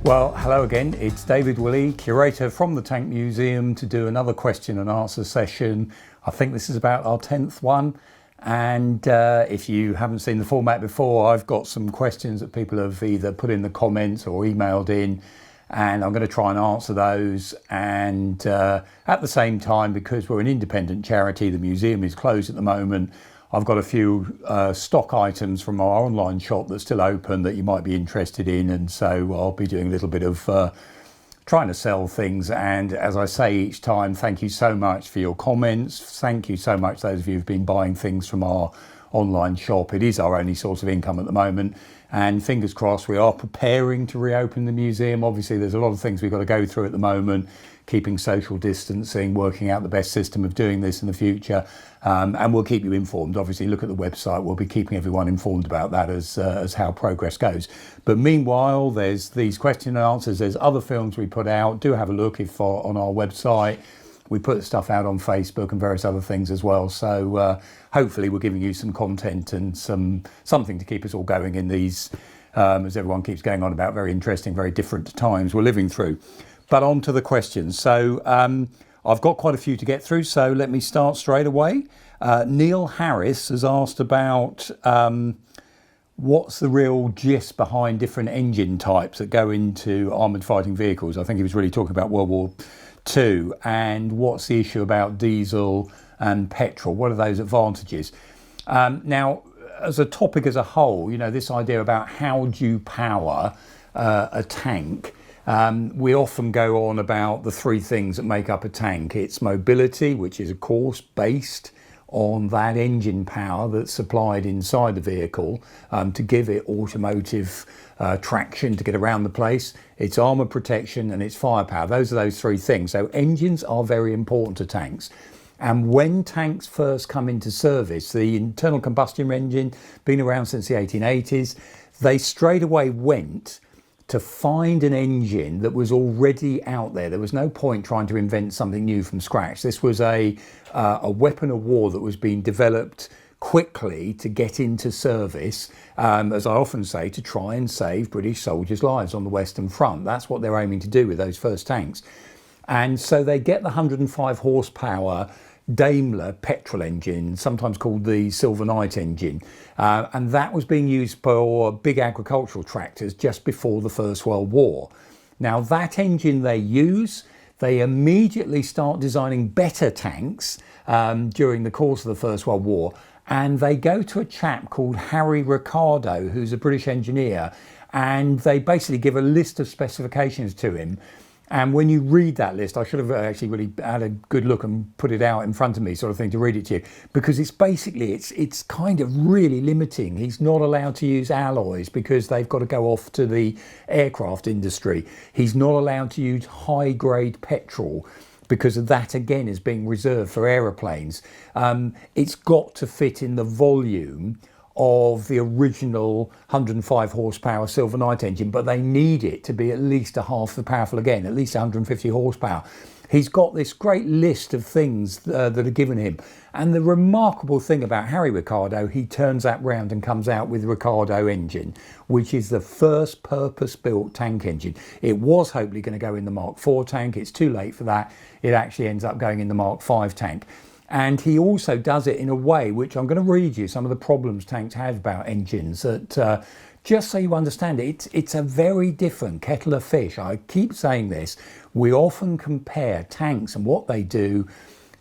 Well, hello again. It's David Willey, curator from the Tank Museum, to do another question and answer session. I think this is about our 10th one. And if you haven't seen the format before, I've got some questions that people have either put in the comments or emailed in, and I'm going to try and answer those. And at the same time, because we're an independent charity, the museum is closed at the moment, I've got a few stock items from our online shop that's still open that you might be interested in, and so I'll be doing a little bit of trying to sell things. And as I say each time, thank you so much for your comments. Thank you so much those of you who've been buying things from our online shop. It is our only source of income at the moment, and fingers crossed we are preparing to reopen the museum. Obviously there's a lot of things we've got to go through at the moment, keeping social distancing, working out the best system of doing this in the future, and we'll keep you informed. Obviously look at the website, we'll be keeping everyone informed about that as how progress goes. But meanwhile, there's these question and answers, there's other films we put out. Do have a look if on our website. We put stuff out on Facebook and various other things as well. So hopefully we're giving you some content and something to keep us all going in these, as everyone keeps going on about, very interesting, very different times we're living through. But on to the questions. So I've got quite a few to get through, so let me start straight away. Neil Harris has asked about what's the real gist behind different engine types that go into armoured fighting vehicles. I think he was really talking about World War II, and what's the issue about diesel and petrol? What are those advantages? Now, as a topic as a whole, you know, this idea about how do you power a tank, we often go on about the three things that make up a tank. It's mobility, which is of course based on that engine power that's supplied inside the vehicle to give it automotive traction to get around the place. It's armour protection and it's firepower. Those are those three things. So engines are very important to tanks. And when tanks first come into service, the internal combustion engine, been around since the 1880s, they straight away went to find an engine that was already out there. There was no point trying to invent something new from scratch. This was a weapon of war that was being developed quickly to get into service, as I often say, to try and save British soldiers' lives on the Western Front. That's what they're aiming to do with those first tanks. And so they get the 105 horsepower Daimler petrol engine, sometimes called the Silver Knight engine, and that was being used for big agricultural tractors just before the First World War. Now that engine they use, they immediately start designing better tanks during the course of the First World War, and they go to a chap called Harry Ricardo, who's a British engineer, and they basically give a list of specifications to him. And when you read that list, I should have actually really had a good look and put it out in front of me, sort of thing, to read it to you, because it's basically, it's kind of really limiting. He's not allowed to use alloys because they've got to go off to the aircraft industry. He's not allowed to use high grade petrol because that again is being reserved for aeroplanes. It's got to fit in the volume of the original 105 horsepower Silver Knight engine, but they need it to be at least a half the powerful again, at least 150 horsepower. He's got this great list of things that are given him. And the remarkable thing about Harry Ricardo, he turns that round and comes out with the Ricardo engine, which is the first purpose-built tank engine. It was hopefully going to go in the Mark IV tank. It's too late for that. It actually ends up going in the Mark V tank. And he also does it in a way which I'm going to read you some of the problems tanks have about engines, that just so you understand it, it's a very different kettle of fish. I keep saying this. We often compare tanks and what they do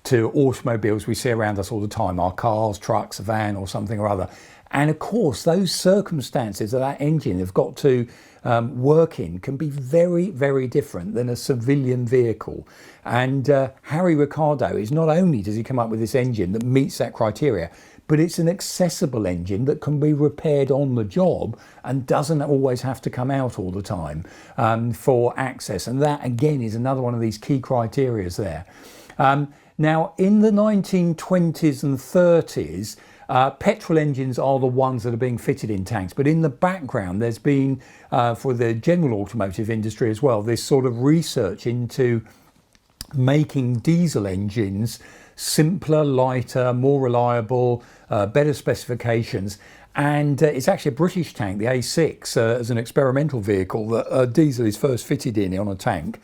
to automobiles we see around us all the time, our cars, trucks, a van or something or other. And of course, those circumstances that engine have got to work in can be very, very different than a civilian vehicle. And Harry Ricardo is, not only does he come up with this engine that meets that criteria, but it's an accessible engine that can be repaired on the job and doesn't always have to come out all the time for access. And that again is another one of these key criteria there. Now in the 1920s and 30s, petrol engines are the ones that are being fitted in tanks, but in the background there's been, for the general automotive industry as well, this sort of research into making diesel engines simpler, lighter, more reliable, better specifications. And it's actually a British tank, the A6, as an experimental vehicle that diesel is first fitted in on a tank.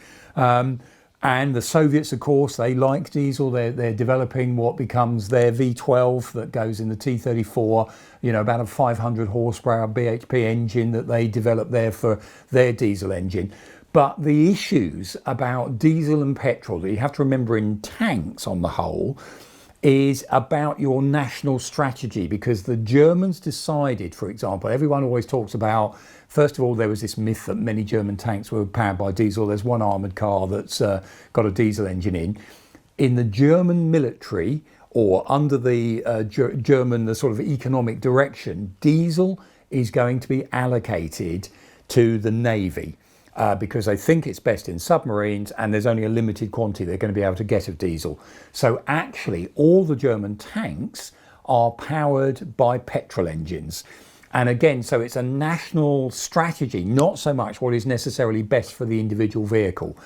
And the Soviets, of course, they like diesel. They're developing what becomes their V12 that goes in the T-34, about a 500 horsepower BHP engine that they develop there for their diesel engine. But the issues about diesel and petrol that you have to remember in tanks on the whole is about your national strategy, because the Germans decided, for example, everyone always talks about, first of all, there was this myth that many German tanks were powered by diesel. There's one armoured car that's got a diesel engine in. In the German military, or under the German, the sort of economic direction, diesel is going to be allocated to the Navy. Because they think it's best in submarines, and there's only a limited quantity they're going to be able to get of diesel. So actually all the German tanks are powered by petrol engines. And again, so it's a national strategy, not so much what is necessarily best for the individual vehicle.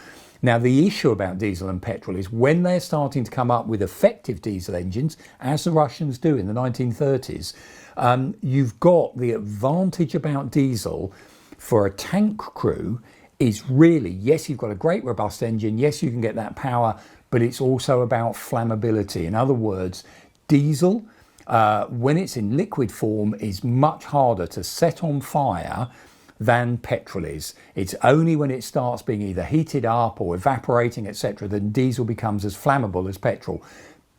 Now, the issue about diesel and petrol is when they're starting to come up with effective diesel engines, as the Russians do in the 1930s, you've got the advantage about diesel for a tank crew is really, yes, you've got a great robust engine, yes, you can get that power, but it's also about flammability. In other words, diesel, when it's in liquid form, is much harder to set on fire than petrol is. It's only when it starts being either heated up or evaporating, etc., that diesel becomes as flammable as petrol.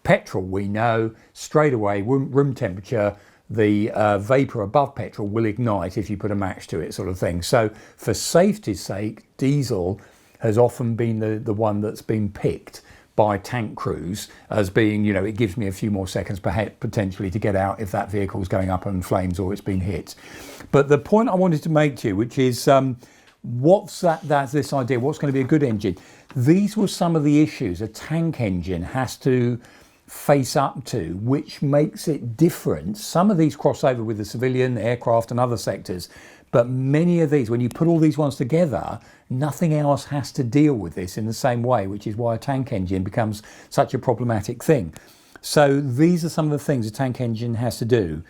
Petrol, we know, straight away, room temperature, the vapour above petrol will ignite if you put a match to it, sort of thing. So for safety's sake, diesel has often been the one that's been picked by tank crews as being, it gives me a few more seconds potentially to get out if that vehicle's going up in flames or it's been hit. But the point I wanted to make to you, which is that's this idea, what's going to be a good engine? These were some of the issues a tank engine has to face up to, which makes it different. Some of these cross over with the civilian, aircraft and other sectors, but many of these, when you put all these ones together, nothing else has to deal with this in the same way, which is why a tank engine becomes such a problematic thing. So these are some of the things a tank engine has to do.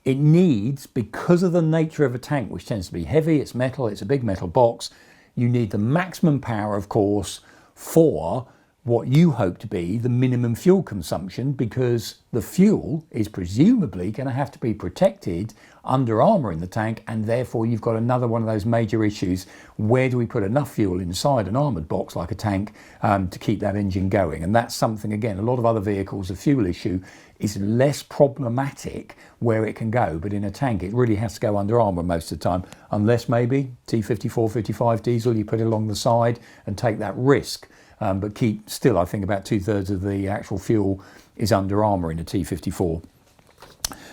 It needs, because of the nature of a tank, which tends to be heavy, it's metal, it's a big metal box, you need the maximum power, of course, for what you hope to be the minimum fuel consumption, because the fuel is presumably going to have to be protected under armour in the tank, and therefore you've got another one of those major issues. Where do we put enough fuel inside an armoured box like a tank to keep that engine going? And that's something, again, a lot of other vehicles, the fuel issue is less problematic where it can go, but in a tank it really has to go under armour most of the time, unless maybe T54, 55 diesel, you put it along the side and take that risk. But keep still, I think about 2/3 of the actual fuel is under armour in a T54.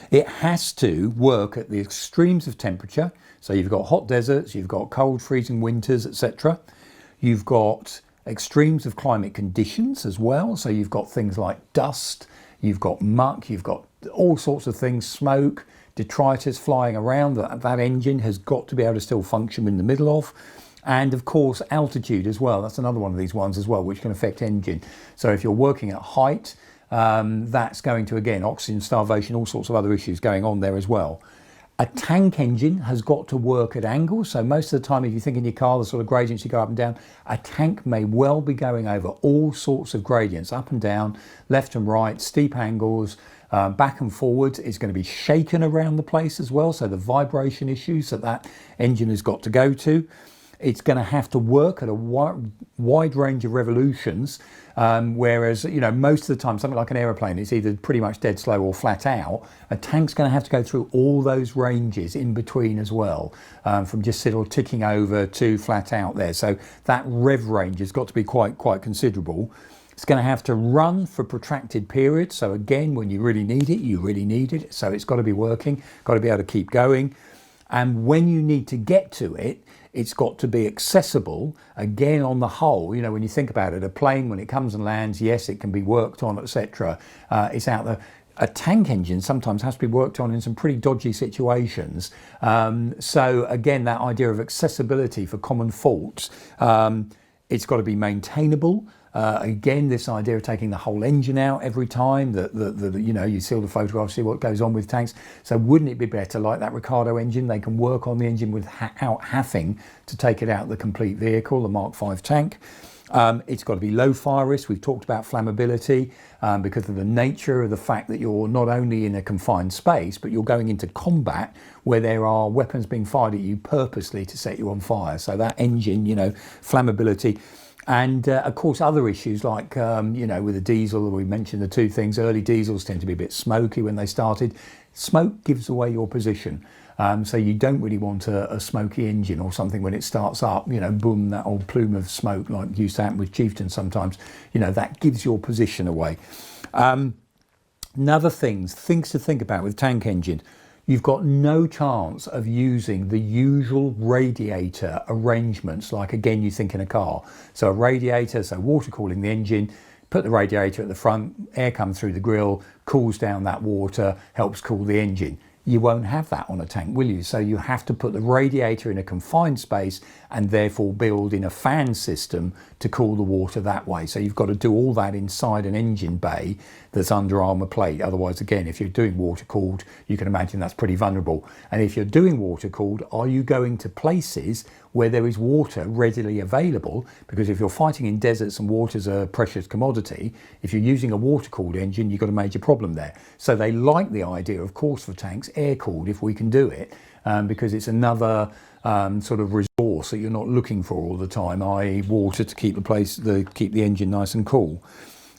It has to work at the extremes of temperature. So you've got hot deserts, you've got cold freezing winters, etc. You've got extremes of climate conditions as well. So you've got things like dust, you've got muck, you've got all sorts of things, smoke, detritus flying around that engine has got to be able to still function in the middle of. And of course, altitude as well. That's another one of these ones as well, which can affect engine. So if you're working at height, that's going to, again, oxygen starvation, all sorts of other issues going on there as well. A tank engine has got to work at angles. So most of the time, if you think in your car, the sort of gradients you go up and down, a tank may well be going over all sorts of gradients, up and down, left and right, steep angles, back and forward. Is going to be shaken around the place as well. So the vibration issues that engine has got to go to. It's going to have to work at a wide range of revolutions, whereas, most of the time, something like an aeroplane, it's either pretty much dead slow or flat out. A tank's going to have to go through all those ranges in between as well, from just sort of ticking over to flat out there. So that rev range has got to be quite considerable. It's going to have to run for protracted periods. So again, when you really need it, you really need it. So it's got to be working, got to be able to keep going. And when you need to get to it, it's got to be accessible. Again, on the whole, when you think about it, a plane, when it comes and lands, yes, it can be worked on, etc. It's out there. A tank engine sometimes has to be worked on in some pretty dodgy situations. So again, that idea of accessibility for common faults, it's got to be maintainable. Again, this idea of taking the whole engine out every time that you know, you see all the photographs, see what goes on with tanks. So wouldn't it be better, like that Ricardo engine, they can work on the engine without having to take it out of the complete vehicle, the Mark V tank. It's got to be low fire risk. We've talked about flammability because of the nature of the fact that you're not only in a confined space, but you're going into combat where there are weapons being fired at you purposely to set you on fire. So that engine, you know, flammability. And of course, other issues like, you know, with the diesel, we mentioned the two things. Early diesels tend to be a bit smoky when they started. Smoke gives away your position. So you don't really want a smoky engine or something when it starts up, you know, boom, that old plume of smoke like used to happen with Chieftain sometimes, you know, that gives your position away. Another things to think about with tank engine, you've got no chance of using the usual radiator arrangements like, again, you think in a car. So a radiator, so water cooling the engine, put the radiator at the front, air comes through the grill, cools down that water, helps cool the engine. You won't have that on a tank, will you? So you have to put the radiator in a confined space and therefore build in a fan system to cool the water that way. So you've got to do all that inside an engine bay that's under armour plate. Otherwise, again, if you're doing water cooled, you can imagine that's pretty vulnerable. And if you're doing water cooled, are you going to places where there is water readily available? Because if you're fighting in deserts and water's a precious commodity, if you're using a water cooled engine, you've got a major problem there. So they like the idea, of course, for tanks, air cooled if we can do it, because it's another sort of resource that you're not looking for all the time, i.e. water to keep keep the engine nice and cool.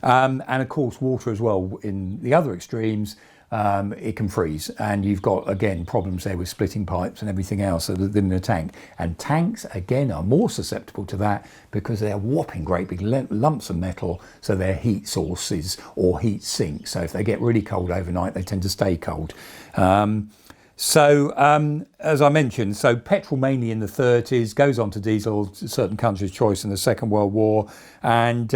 And of course, water as well in the other extremes, it can freeze, and you've got, again, problems there with splitting pipes and everything else than in a tank. And tanks, again, are more susceptible to that because they're whopping great big lumps of metal, so they're heat sources or heat sinks. So if they get really cold overnight, they tend to stay cold. As I mentioned, so petrol mainly in the 30s, goes on to diesel, certain countries' choice in the Second World War. And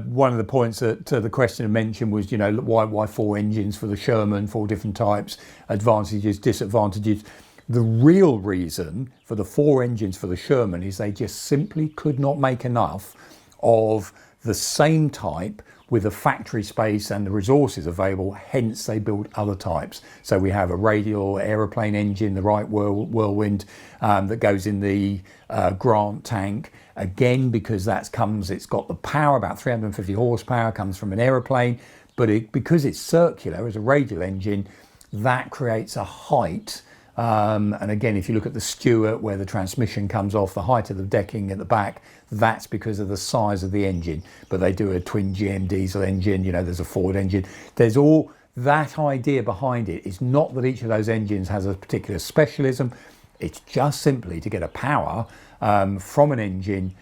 one of the points that the questioner mentioned was, you know, why 4 engines for the Sherman, 4 different types, advantages, disadvantages. The real reason for the 4 engines for the Sherman is they just simply could not make enough of the same type with the factory space and the resources available, hence they built other types. So we have a radial aeroplane engine, the Wright Whirlwind, that goes in the Grant tank, again because it's got the power, about 350 horsepower, comes from an aeroplane, but because it's circular as a radial engine, that creates a height. And again, if you look at the Stuart where the transmission comes off, the height of the decking at the back, that's because of the size of the engine. But they do a twin GM diesel engine, you know, there's a Ford engine. There's all that idea behind it. It's not that each of those engines has a particular specialism. It's just simply to get a power from an engine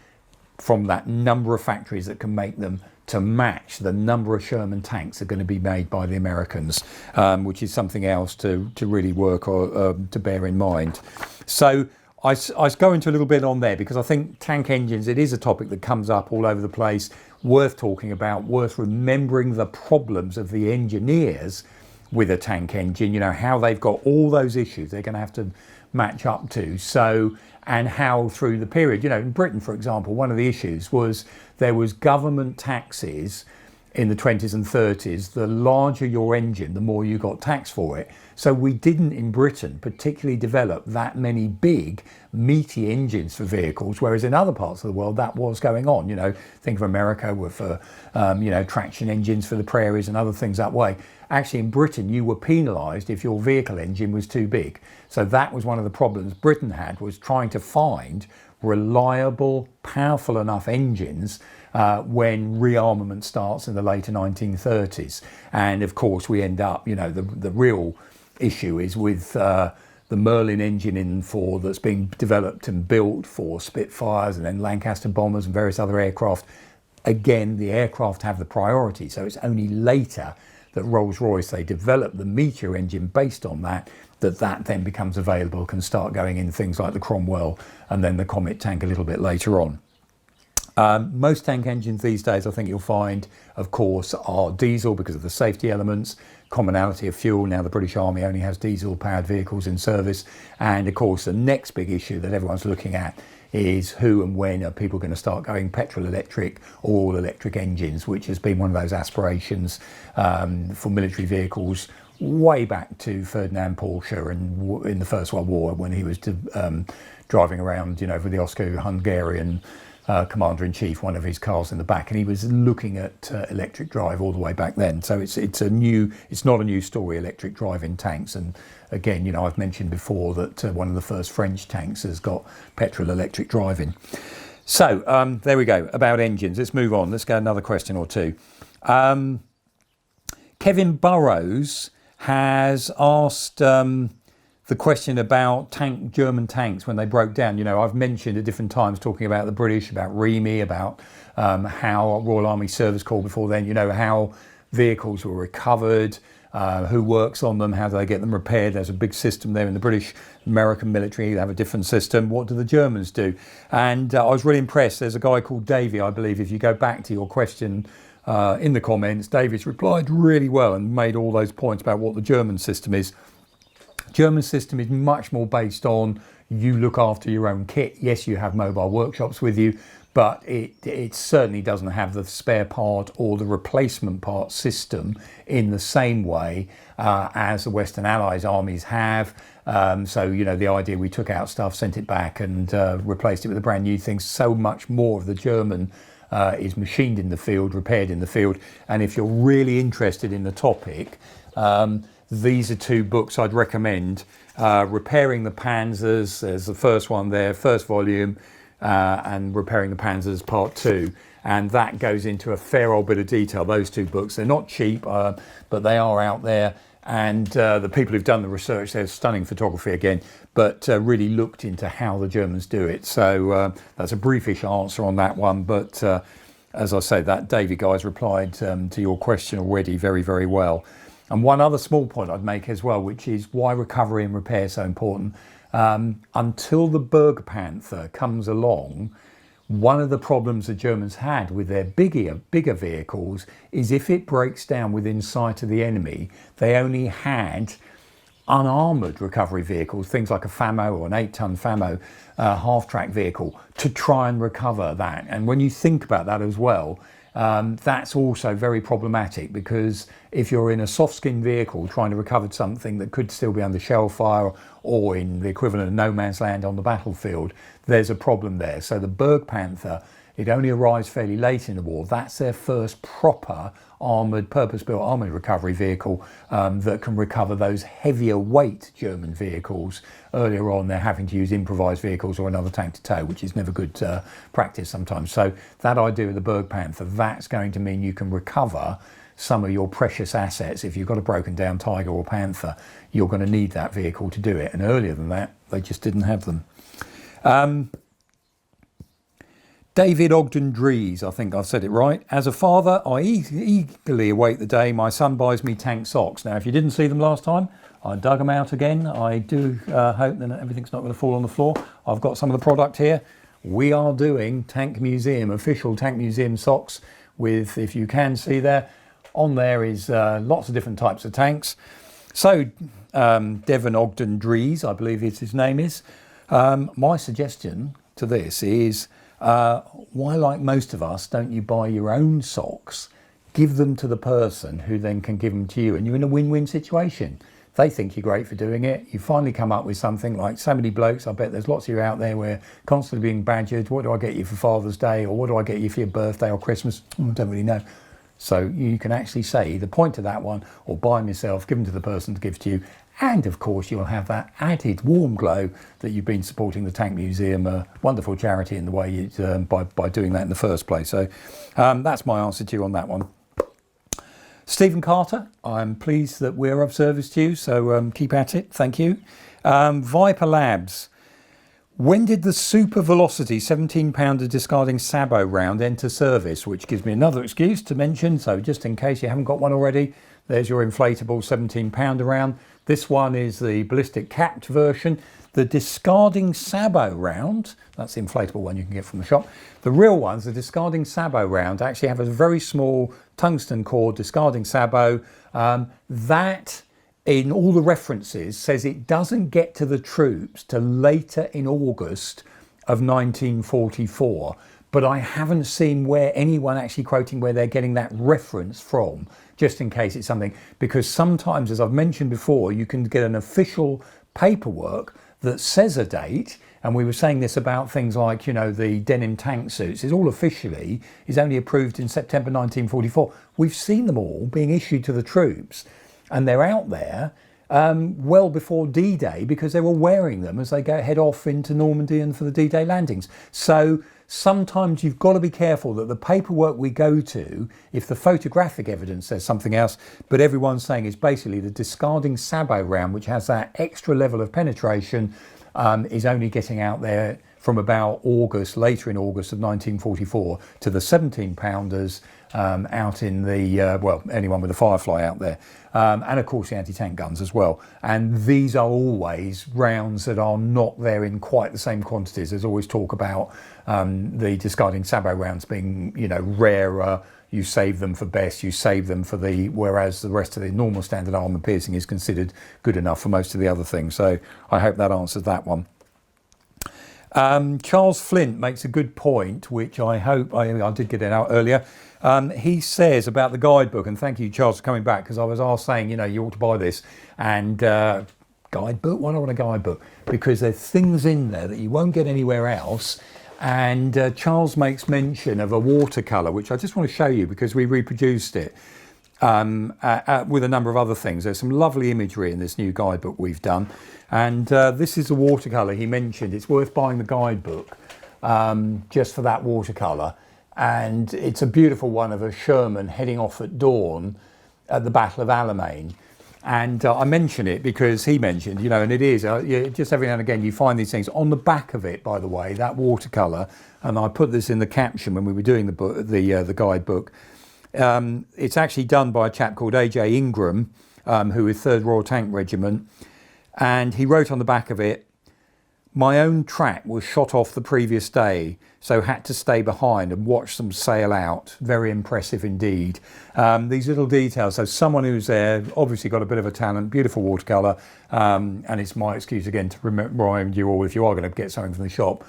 from that number of factories that can make them to match the number of Sherman tanks that are going to be made by the Americans, which is something else to really work or to bear in mind. So I go into a little bit on there because I think tank engines, it is a topic that comes up all over the place, worth talking about, worth remembering the problems of the engineers with a tank engine, you know, how they've got all those issues they're going to have to match up to. So, and how through the period, you know, in Britain, for example, one of the issues was there was government taxes in the 20s and 30s. The larger your engine, the more you got taxed for it. So we didn't in Britain particularly develop that many big meaty engines for vehicles, whereas in other parts of the world that was going on. You know, think of America with you know, traction engines for the prairies and other things that way. Actually in Britain you were penalised if your vehicle engine was too big. So that was one of the problems Britain had, was trying to find reliable, powerful enough engines when rearmament starts in the later 1930s. And of course we end up, you know, the real issue is with the Merlin engine in Ford that's being developed and built for Spitfires and then Lancaster bombers and various other aircraft. Again, the aircraft have the priority, so it's only later that Rolls-Royce, they develop the Meteor engine based on that then becomes available, can start going in things like the Cromwell and then the Comet tank a little bit later on. Most tank engines these days, I think you'll find, of course, are diesel because of the safety elements, commonality of fuel. Now the British Army only has diesel powered vehicles in service. And of course, the next big issue that everyone's looking at is who and when are people going to start going petrol electric or all electric engines, which has been one of those aspirations for military vehicles way back to Ferdinand Porsche and in the First World War, when he was driving around, you know, with the Austro-Hungarian commander-in-chief, one of his cars in the back, and he was looking at electric drive all the way back then. So it's not a new story, electric drive in tanks. And again, you know, I've mentioned before that one of the first French tanks has got petrol electric driving. So there we go about engines. Let's move on. Let's go another question or two. Kevin Burrows has asked the question about German tanks when they broke down. You know, I've mentioned at different times talking about the British, about Remy, about how Royal Army Service Corps before then, you know, how vehicles were recovered, who works on them, how do they get them repaired. There's a big system there in the British, American military, they have a different system. What do the Germans do? And I was really impressed. There's a guy called Davey, I believe, if you go back to your question in the comments, David's replied really well and made all those points about what the German system is. German system is much more based on you look after your own kit. Yes, you have mobile workshops with you, but it certainly doesn't have the spare part or the replacement part system in the same way as the Western Allies armies have. So, you know, the idea we took out stuff, sent it back and replaced it with a brand new thing. So much more of the German is machined in the field, repaired in the field. And if you're really interested in the topic, these are two books I'd recommend. Repairing the Panzers, there's the first one there, first volume, and Repairing the Panzers Part 2. And that goes into a fair old bit of detail, those two books. They're not cheap, but they are out there. And the people who've done the research, there's stunning photography again, but really looked into how the Germans do it. So that's a briefish answer on that one. But as I say, that Davey guy's replied to your question already very, very well. And one other small point I'd make as well, which is why recovery and repair is so important. Until the Bergpanther comes along, one of the problems the Germans had with their bigger vehicles is if it breaks down within sight of the enemy, they only had unarmoured recovery vehicles, things like a FAMO or an 8-ton FAMO half-track vehicle, to try and recover that. And when you think about that as well, that's also very problematic, because if you're in a soft-skinned vehicle trying to recover something that could still be under shell fire or in the equivalent of no man's land on the battlefield, there's a problem there. So the Bergpanther, it only arrives fairly late in the war. That's their first proper armoured, purpose-built armoured recovery vehicle that can recover those heavier weight German vehicles. Earlier on, they're having to use improvised vehicles or another tank to tow, which is never good practice sometimes. So that idea of the Bergpanther, that's going to mean you can recover some of your precious assets. If you've got a broken down Tiger or Panther, you're going to need that vehicle to do it. And earlier than that, they just didn't have them. David Ogden Dries, I think I've said it right. As a father, I eagerly await the day my son buys me tank socks. Now, if you didn't see them last time, I dug them out again. I do hope that everything's not going to fall on the floor. I've got some of the product here. We are doing Tank Museum, official Tank Museum socks with, if you can see there, on there is lots of different types of tanks. So, Devon Ogden Dries, I believe his name is. My suggestion to this is, why, like most of us, don't you buy your own socks, give them to the person who then can give them to you, and you're in a win-win situation. They think you're great for doing it. You finally come up with something like so many blokes, I bet there's lots of you out there where constantly being badgered, what do I get you for Father's Day, or what do I get you for your birthday or Christmas? I don't really know. So you can actually say either point to that one or buy them yourself, give them to the person to give to you. And of course, you'll have that added warm glow that you've been supporting the Tank Museum, a wonderful charity in the way you, by doing that in the first place. So that's my answer to you on that one. Stephen Carter, I'm pleased that we're of service to you, so keep at it. Thank you. Viper Labs. When did the Super Velocity 17-pounder discarding sabot round enter service? Which gives me another excuse to mention, so just in case you haven't got one already, there's your inflatable 17-pounder round. This one is the ballistic capped version. The discarding sabot round, that's the inflatable one you can get from the shop. The real ones, the discarding sabot round, actually have a very small tungsten core discarding sabot. That, in all the references, says it doesn't get to the troops till later in August of 1944, but I haven't seen where anyone actually quoting where they're getting that reference from, just in case it's something, because sometimes, as I've mentioned before, you can get an official paperwork that says a date, and we were saying this about things like, you know, the denim tank suits, is all officially, is only approved in September 1944. We've seen them all being issued to the troops, and they're out there well before D-Day, because they were wearing them as they head off into Normandy and for the D-Day landings. So sometimes you've got to be careful that the paperwork we go to, if the photographic evidence says something else, but everyone's saying is basically the discarding sabot round, which has that extra level of penetration, is only getting out there from about August, later in August of 1944, to the 17-pounders out in the, well, anyone with a Firefly out there. And of course the anti-tank guns as well. And these are always rounds that are not there in quite the same quantities. There's always talk about the discarding sabot rounds being, you know, rarer. You save them for best, you save them for the, whereas the rest of the normal standard armour piercing is considered good enough for most of the other things. So I hope that answers that one. Charles Flint makes a good point, which I hope, I did get it out earlier. He says about the guidebook, and thank you, Charles, for coming back, because I was asked saying, you know, you ought to buy this. And guidebook? Why do I want a guidebook? Because there's things in there that you won't get anywhere else. And Charles makes mention of a watercolour, which I just want to show you because we reproduced it with a number of other things. There's some lovely imagery in this new guidebook we've done. And this is a watercolour he mentioned. It's worth buying the guidebook just for that watercolour. And it's a beautiful one of a Sherman heading off at dawn at the Battle of Alamein. And I mention it because he mentioned, you know, and it is, just every now and again you find these things. On the back of it, by the way, that watercolour, and I put this in the caption when we were doing the book, the guidebook, it's actually done by a chap called A.J. Ingram, who is 3rd Royal Tank Regiment, and he wrote on the back of it, "My own track was shot off the previous day, so had to stay behind and watch them sail out. Very impressive indeed." These little details. So someone who's there, obviously got a bit of a talent, beautiful watercolour, and it's my excuse again to remind you all, if you are going to get something from the shop,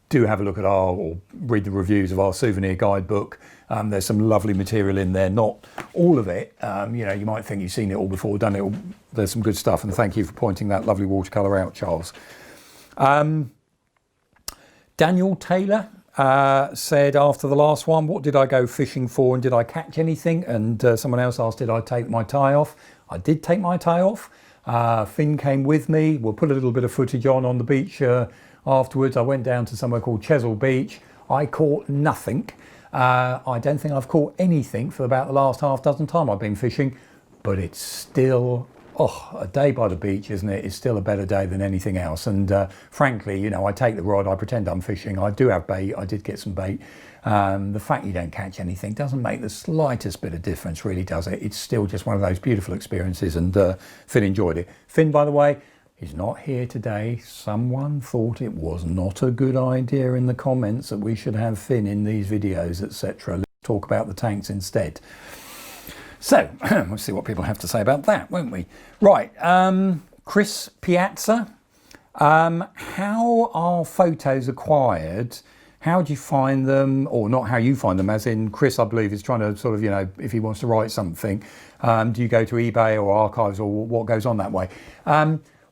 do have a look at or read the reviews of our souvenir guidebook. There's some lovely material in there, not all of it. You know, you might think you've seen it all before, done it all. There's some good stuff, and thank you for pointing that lovely watercolour out, Charles. Daniel Taylor said after the last one, what did I go fishing for and did I catch anything? And someone else asked, did I take my tie off? I did take my tie off. Finn came with me. We'll put a little bit of footage on the beach afterwards. I went down to somewhere called Chesil Beach. I caught nothing. I don't think I've caught anything for about the last half dozen time I've been fishing, but it's still, a day by the beach, isn't it? It's still a better day than anything else. And frankly, you know, I take the rod, I pretend I'm fishing. I do have bait. I did get some bait. The fact you don't catch anything doesn't make the slightest bit of difference, really, does it? It's still just one of those beautiful experiences, and Finn enjoyed it. Finn, by the way, is not here today. Someone thought it was not a good idea in the comments that we should have Finn in these videos, etc. Let's talk about the tanks instead. So, we'll see what people have to say about that, won't we? Right, Chris Piazza. How are photos acquired? How do you find them? Or not how you find them, as in Chris, I believe, is trying to sort of, you know, if he wants to write something, do you go to eBay or archives or what goes on that way?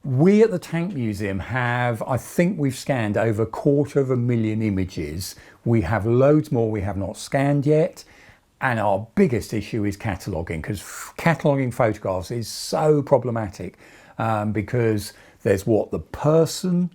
We at the Tank Museum have, I think we've scanned over 250,000 images. We have loads more we have not scanned yet. And our biggest issue is cataloguing, because cataloguing photographs is so problematic because there's what the person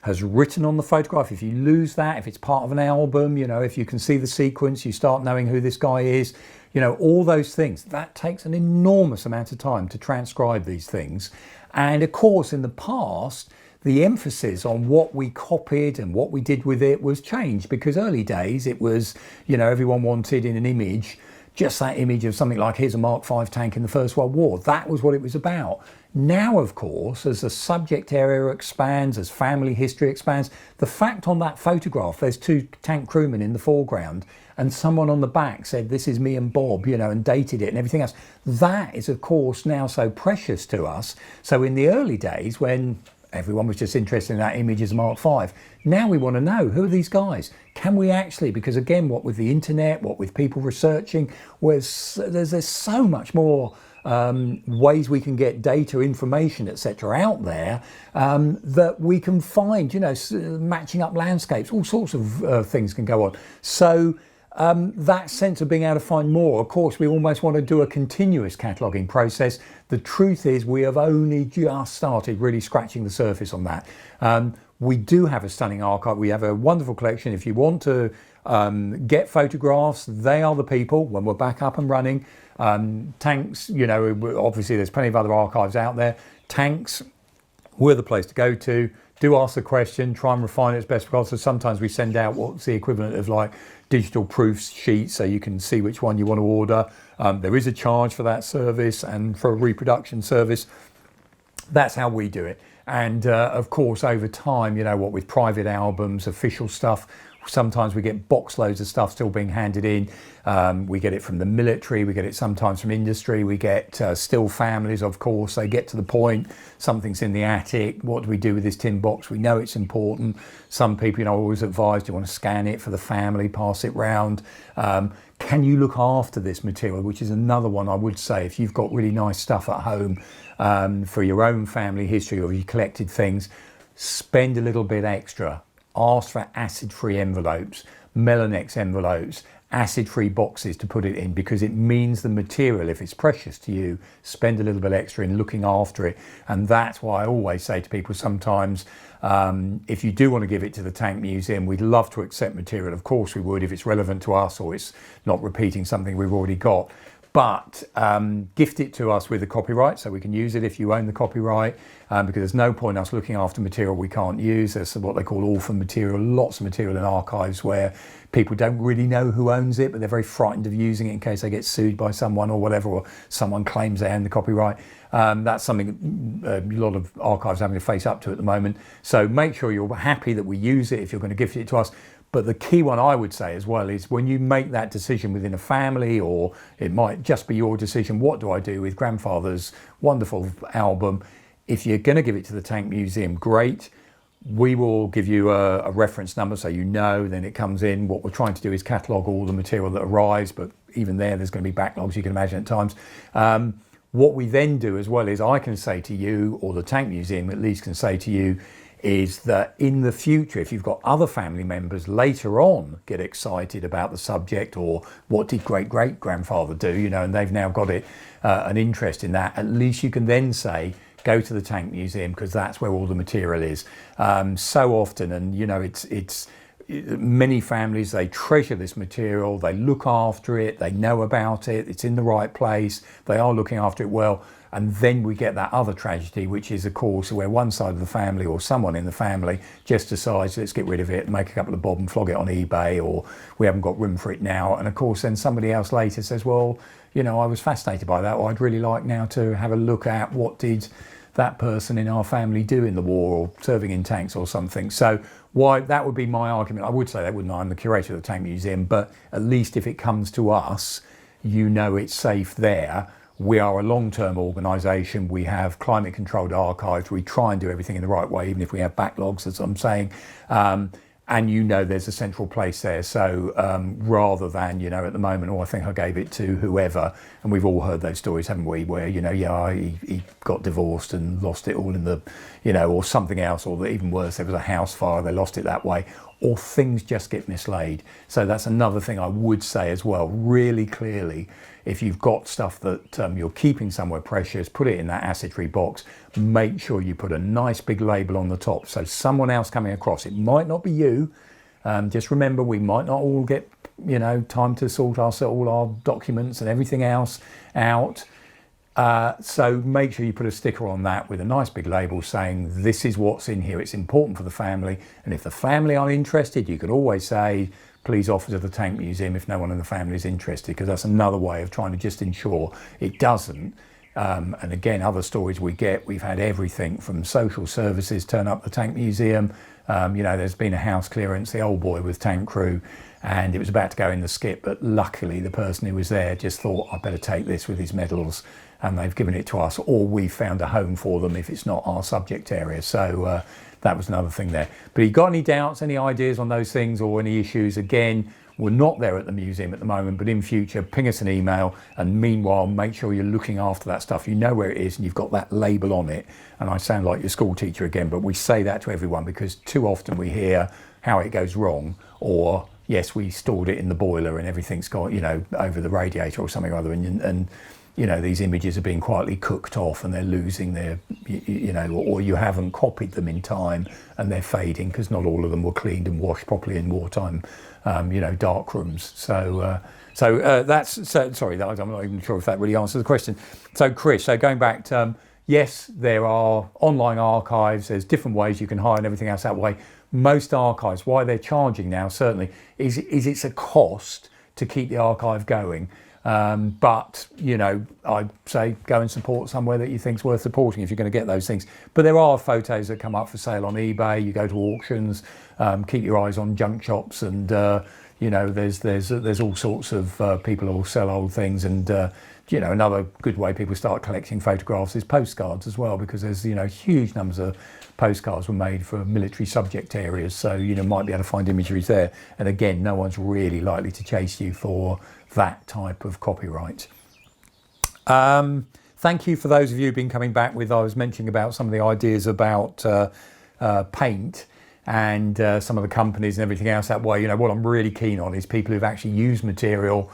has written on the photograph. If you lose that, if it's part of an album, you know, if you can see the sequence, you start knowing who this guy is, you know, all those things. That takes an enormous amount of time to transcribe these things. And of course, in the past, the emphasis on what we copied and what we did with it was changed, because early days it was, you know, everyone wanted in an image just that image of something like, here's a Mark V tank in the First World War. That was what it was about. Now, of course, as the subject area expands, as family history expands, the fact on that photograph, there's 2 tank crewmen in the foreground and someone on the back said, this is me and Bob, you know, and dated it and everything else. That is, of course, now so precious to us. So in the early days when Everyone was just interested in that image as Mark V. Now we want to know, who are these guys? Can we actually, because again, what with the internet, what with people researching, there's so much more ways we can get data, information, etc. out there, that we can find, matching up landscapes, all sorts of things can go on. So that sense of being able to find more, of course, we almost want to do a continuous cataloguing process. The truth is we have only just started really scratching the surface on that. We do have a stunning archive. We have a wonderful collection. If you want to get photographs, they are the people when we're back up and running. Tanks, obviously there's plenty of other archives out there. Tanks, we're the place to go to. Do ask the question, try and refine it as best possible. So sometimes we send out what's the equivalent of like digital proofs sheets so you can see which one you want to order. There is a charge for that service and for a reproduction service. That's how we do it. And of course, over time, with private albums, official stuff, sometimes we get box loads of stuff still being handed in. We get it from the military, we get it sometimes from industry, we get still families, of course. They get to the point, something's in the attic, what do we do with this tin box? We know it's important. Some people, always advise, you want to scan it for the family, pass it round. Can you look after this material? Which is another one I would say, if you've got really nice stuff at home for your own family history or you collected things, spend a little bit extra. Ask for acid-free envelopes, Melanex envelopes, acid-free boxes to put it in, because it means the material, if it's precious to you, spend a little bit extra in looking after it. And that's why I always say to people sometimes, if you do want to give it to the Tank Museum, we'd love to accept material. Of course we would, if it's relevant to us or it's not repeating something we've already got. But gift it to us with the copyright so we can use it if you own the copyright, because there's no point us looking after material we can't use. There's what they call orphan material, lots of material in archives where people don't really know who owns it, but they're very frightened of using it in case they get sued by someone or whatever, or someone claims they own the copyright. That's something a lot of archives are having to face up to at the moment. So make sure you're happy that we use it if you're going to gift it to us. But the key one I would say as well is when you make that decision within a family, or it might just be your decision, what do I do with grandfather's wonderful album? If you're going to give it to the Tank Museum, great. We will give you a reference number so then it comes in. What we're trying to do is catalogue all the material that arrives, but even there's going to be backlogs, you can imagine at times. What we then do as well is I can say to you, or the Tank Museum at least can say to you, is that in the future, if you've got other family members later on get excited about the subject, or what did great-great-grandfather do, and they've now got an interest in that, at least you can then say, go to the Tank Museum, because that's where all the material is. So often, and it's many families, they treasure this material, they look after it, they know about it, it's in the right place, they are looking after it well. And then we get that other tragedy, which is, of course, where one side of the family or someone in the family just decides, let's get rid of it, make a couple of bob and flog it on eBay, or we haven't got room for it now. And of course, then somebody else later says, well, I was fascinated by that, or I'd really like now to have a look at what did that person in our family do in the war, or serving in tanks or something. So why that would be my argument. I would say that wouldn't I? I'm the curator of the Tank Museum, but at least if it comes to us, it's safe there. We are a long-term organisation. We have climate-controlled archives. We try and do everything in the right way, even if we have backlogs, as I'm saying. And there's a central place there. So rather than, at the moment, I think I gave it to whoever, and we've all heard those stories, haven't we, where, he got divorced and lost it all in the, or something else, or even worse, there was a house fire, they lost it that way, or things just get mislaid. So that's another thing I would say as well, really clearly. If you've got stuff that you're keeping somewhere precious, put it in that acid-free box. Make sure you put a nice big label on the top, so someone else coming across, it might not be you. Just remember, we might not all get, time to sort all our documents and everything else out. So make sure you put a sticker on that with a nice big label saying, this is what's in here. It's important for the family. And if the family are interested, you could always say, please offer to the Tank Museum if no one in the family is interested, because that's another way of trying to just ensure it doesn't And again, other stories we get, we've had everything from social services turn up the tank museum. There's been a house clearance, the old boy with tank crew, and it was about to go in the skip, but luckily the person who was there just thought, I better take this with his medals, and they've given it to us, or we found a home for them if it's not our subject area. So that was another thing there. But you got any doubts, any ideas on those things, or any issues? Again, we're not there at the museum at the moment, but in future, ping us an email, and meanwhile, make sure you're looking after that stuff. You know where it is, and you've got that label on it. And I sound like your school teacher again, but we say that to everyone because too often we hear how it goes wrong, or yes, we stored it in the boiler and everything's got, over the radiator or something or other, and these images are being quietly cooked off and they're losing their, or you haven't copied them in time and they're fading because not all of them were cleaned and washed properly in wartime, dark rooms. So sorry, I'm not even sure if that really answers the question. So Chris, going back to, yes, there are online archives, there's different ways you can hire and everything else that way. Most archives, why they're charging now certainly, is it's a cost to keep the archive going. But I'd say go and support somewhere that you think's worth supporting if you're going to get those things. But there are photos that come up for sale on eBay. You go to auctions, keep your eyes on junk shops, and there's all sorts of people who will sell old things. And another good way people start collecting photographs is postcards as well, because there's huge numbers of postcards were made for military subject areas, so might be able to find imageries there. And again, no one's really likely to chase you for that type of copyright. Thank you for those of you who've been coming back with, I was mentioning about some of the ideas about paint and some of the companies and everything else that way. What I'm really keen on is people who've actually used material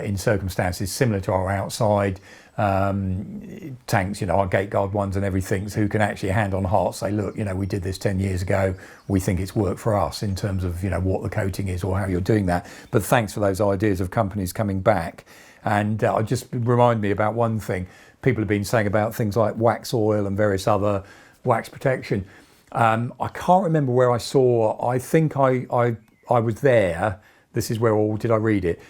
in circumstances similar to our outside tanks, our gate guard ones and everything, who can actually hand on heart say, look, we did this 10 years ago, we think it's worked for us in terms of what the coating is or how you're doing that. But thanks for those ideas of companies coming back. And just remind me about one thing people have been saying about things like wax oil and various other wax protection. I can't remember where I saw, I think I was there, this is where, or did I read it?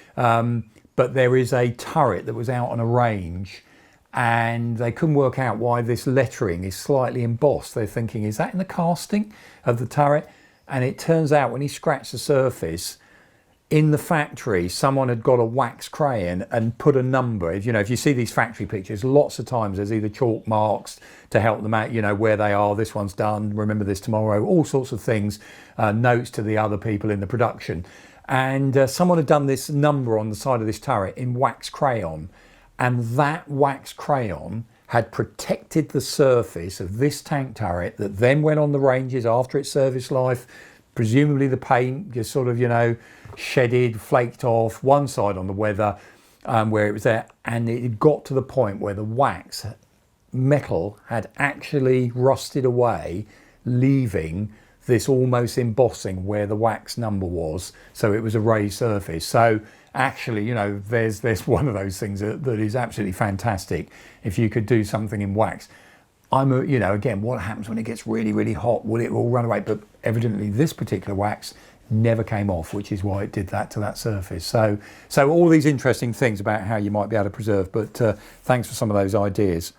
But there is a turret that was out on a range and they couldn't work out why this lettering is slightly embossed. They're thinking, is that in the casting of the turret? And it turns out when he scratched the surface, in the factory, someone had got a wax crayon and put a number. If you see these factory pictures, lots of times there's either chalk marks to help them out, where they are, this one's done, remember this tomorrow, all sorts of things, notes to the other people in the production. And someone had done this number on the side of this turret in wax crayon, and that wax crayon had protected the surface of this tank turret that then went on the ranges after its service life. Presumably the paint just sort of, shedded, flaked off one side on the weather where it was there, and it got to the point where the wax metal had actually rusted away, leaving this almost embossing where the wax number was, so it was a raised surface. So actually, there's one of those things that is absolutely fantastic if you could do something in wax. Again, what happens when it gets really, really hot? Will it all run away? But evidently this particular wax never came off, which is why it did that to that surface. So all these interesting things about how you might be able to preserve, but thanks for some of those ideas.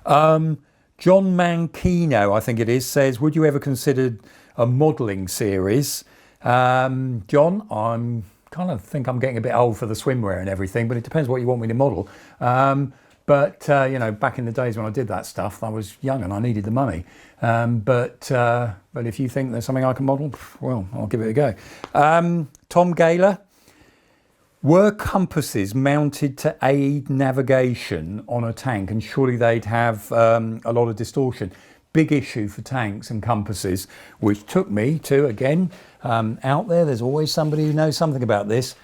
John Mankino, I think it is, says, would you ever consider a modelling series? John, I'm kind of think I'm getting a bit old for the swimwear and everything, but it depends what you want me to model. But back in the days when I did that stuff, I was young and I needed the money. But if you think there's something I can model, well, I'll give it a go. Tom Gaylor, were compasses mounted to aid navigation on a tank? And surely they'd have a lot of distortion. Big issue for tanks and compasses, which took me to, again, out there's always somebody who knows something about this.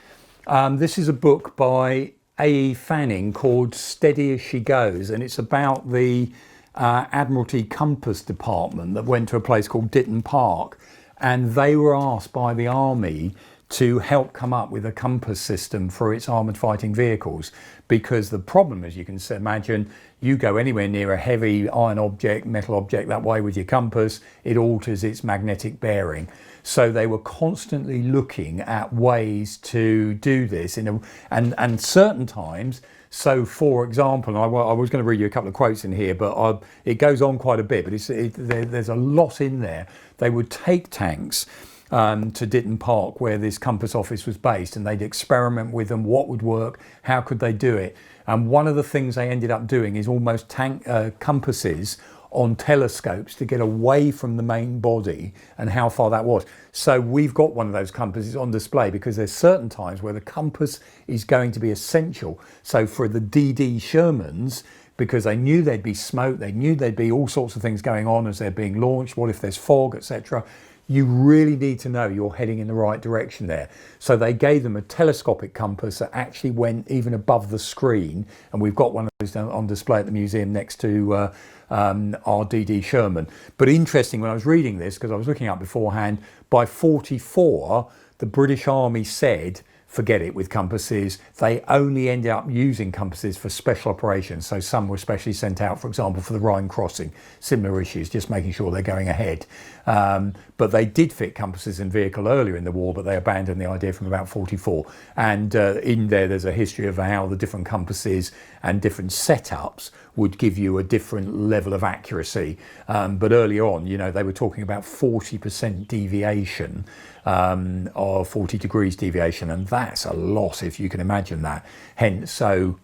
This is a book by A.E. Fanning called Steady as She Goes, and it's about the Admiralty Compass Department that went to a place called Ditton Park, and they were asked by the Army to help come up with a compass system for its armoured fighting vehicles, because the problem, as you can imagine, you go anywhere near a heavy iron object, metal object that way with your compass, it alters its magnetic bearing. So they were constantly looking at ways to do this and certain times. So, for example, I was going to read you a couple of quotes in here, but it goes on quite a bit, but there's a lot in there. They would take tanks to Ditton Park, where this compass office was based, and they'd experiment with them, what would work, how could they do it. And one of the things they ended up doing is almost compasses on telescopes to get away from the main body and how far that was. So we've got one of those compasses on display because there's certain times where the compass is going to be essential. So for the DD Shermans, because they knew there'd be smoke, they knew there'd be all sorts of things going on as they're being launched, what if there's fog, etc. You really need to know you're heading in the right direction there. So they gave them a telescopic compass that actually went even above the screen, and we've got one of those on display at the museum next to our DD Sherman. But interesting, when I was reading this, because I was looking up beforehand, by 44 the British Army said forget it with compasses. They only ended up using compasses for special operations. So some were specially sent out, for example, for the Rhine crossing, similar issues, just making sure they're going ahead. But they did fit compasses in vehicle earlier in the war, but they abandoned the idea from about 44. And in there's a history of how the different compasses and different setups would give you a different level of accuracy. But early on, they were talking about 40% deviation, or 40 degrees deviation, and that's a lot if you can imagine that. Hence, so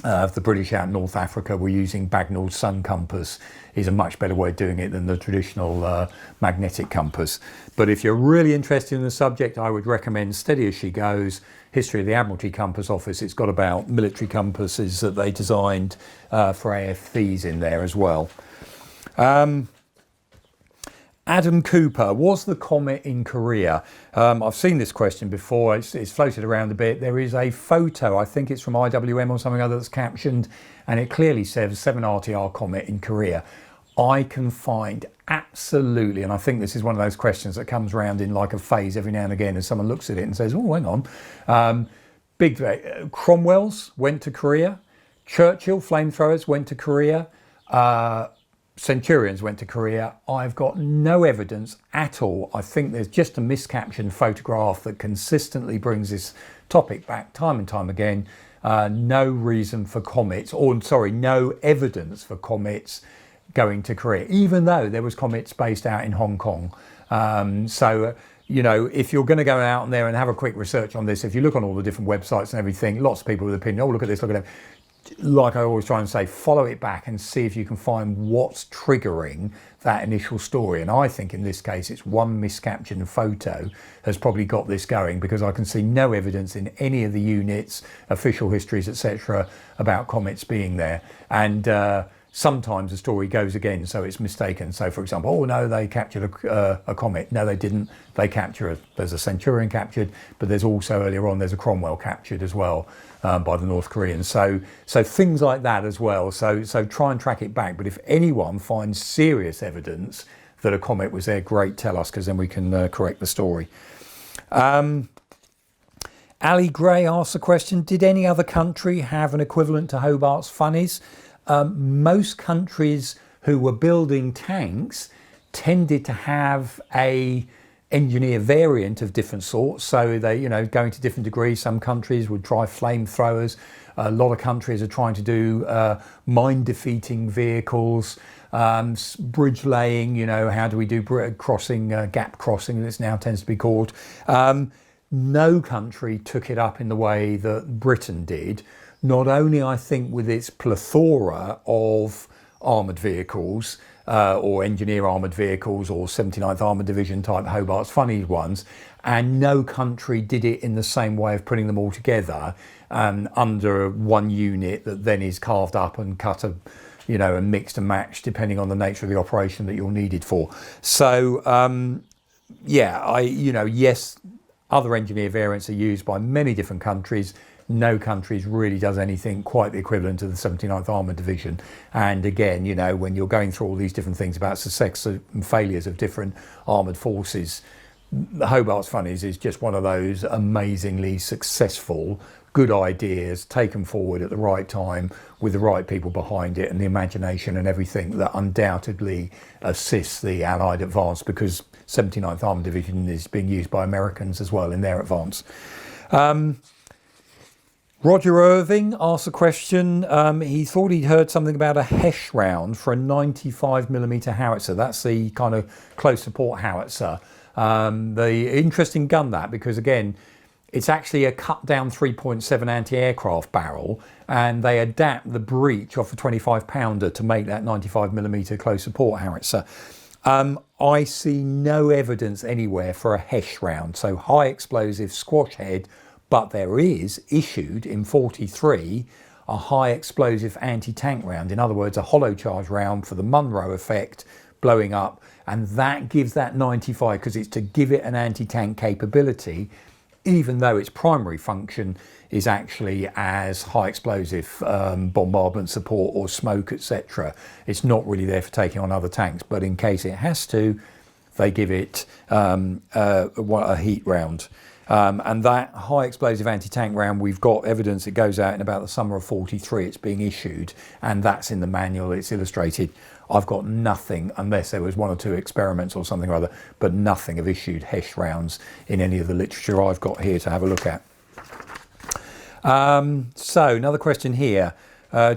the British out in North Africa were using Bagnall's sun compass, is a much better way of doing it than the traditional magnetic compass. But if you're really interested in the subject, I would recommend Steady As She Goes, History of the Admiralty Compass Office. It's got about military compasses that they designed for AFVs in there as well. Adam Cooper, was the comet in Korea? I've seen this question before, it's floated around a bit. There is a photo, I think it's from IWM or something other, that's captioned, and it clearly says 7 RTR comet in Korea. I can find absolutely, and I think this is one of those questions that comes around in like a phase every now and again as someone looks at it and says, oh, hang on. Cromwell's went to Korea, Churchill flamethrowers went to Korea, Centurions went to Korea. I've got no evidence at all. I think there's just a miscaptioned photograph that consistently brings this topic back time and time again. No reason for comets, no evidence for comets going to Korea, even though there was comets based out in Hong Kong. If you're going to go out there and have a quick research on this, if you look on all the different websites and everything, lots of people with opinion, oh, look at this, look at that. Like I always try and say, follow it back and see if you can find what's triggering that initial story. And I think in this case, it's one miscaptioned photo has probably got this going, because I can see no evidence in any of the units, official histories, etc., about comets being there. And sometimes the story goes again, so it's mistaken. So, for example, oh no, they captured a comet. No, they didn't. They there's a Centurion captured, but there's also earlier on there's a Cromwell captured as well by the North Koreans. So things like that as well. So try and track it back. But if anyone finds serious evidence that a comet was there, great, tell us, because then we can correct the story. Ali Gray asks a question: did any other country have an equivalent to Hobart's funnies? Most countries who were building tanks tended to have a engineer variant of different sorts. So they, going to different degrees. Some countries would try flamethrowers. A lot of countries are trying to do mine-defeating vehicles, bridge laying. How do we do crossing, gap crossing? This now tends to be called. No country took it up in the way that Britain did. Not only, I think, with its plethora of armoured vehicles, or engineer armoured vehicles, or 79th Armoured Division type Hobart's funny ones, and no country did it in the same way of putting them all together under one unit that then is carved up and cut and mixed and matched depending on the nature of the operation that you're needed for. So yes, other engineer variants are used by many different countries. No countries really does anything quite the equivalent to the 79th Armoured Division. And again, when you're going through all these different things about success and failures of different armoured forces, the Hobart's Funnies is just one of those amazingly successful, good ideas taken forward at the right time with the right people behind it and the imagination and everything that undoubtedly assists the Allied advance, because 79th Armoured Division is being used by Americans as well in their advance. Roger Irving asked a question. He thought he'd heard something about a Hesh round for a 95mm howitzer. That's the kind of close support howitzer. The interesting gun, that, because again, it's actually a cut down 3.7 anti-aircraft barrel, and they adapt the breech off a 25 pounder to make that 95mm close support howitzer. I see no evidence anywhere for a Hesh round, so high explosive squash head, but there is issued in 43 a high explosive anti-tank round. In other words, a hollow charge round for the Munro effect, blowing up, and that gives that 95, because it's to give it an anti-tank capability, even though its primary function is actually as high explosive bombardment support or smoke, etc. It's not really there for taking on other tanks, but in case it has to, they give it a heat round. And that high explosive anti-tank round, we've got evidence it goes out in about the summer of 43. It's being issued, and that's in the manual. It's illustrated. I've got nothing, unless there was one or two experiments or something or other, but nothing of issued Hesh rounds in any of the literature I've got here to have a look at. So another question here.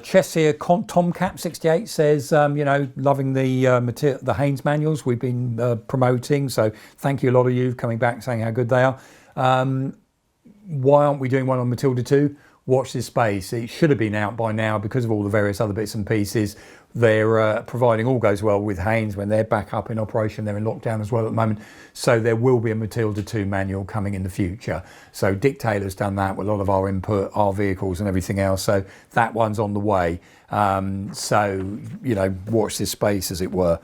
Cheshire Tomcat 68 says, loving the Haynes manuals we've been promoting. So thank you, a lot of you coming back saying how good they are. Why aren't we doing one on Matilda 2? Watch this space. It should have been out by now because of all the various other bits and pieces. They're providing, all goes well with Haynes when they're back up in operation. They're in lockdown as well at the moment. So there will be a Matilda 2 manual coming in the future. So Dick Taylor's done that with a lot of our input, our vehicles and everything else. So that one's on the way. Watch this space, as it were.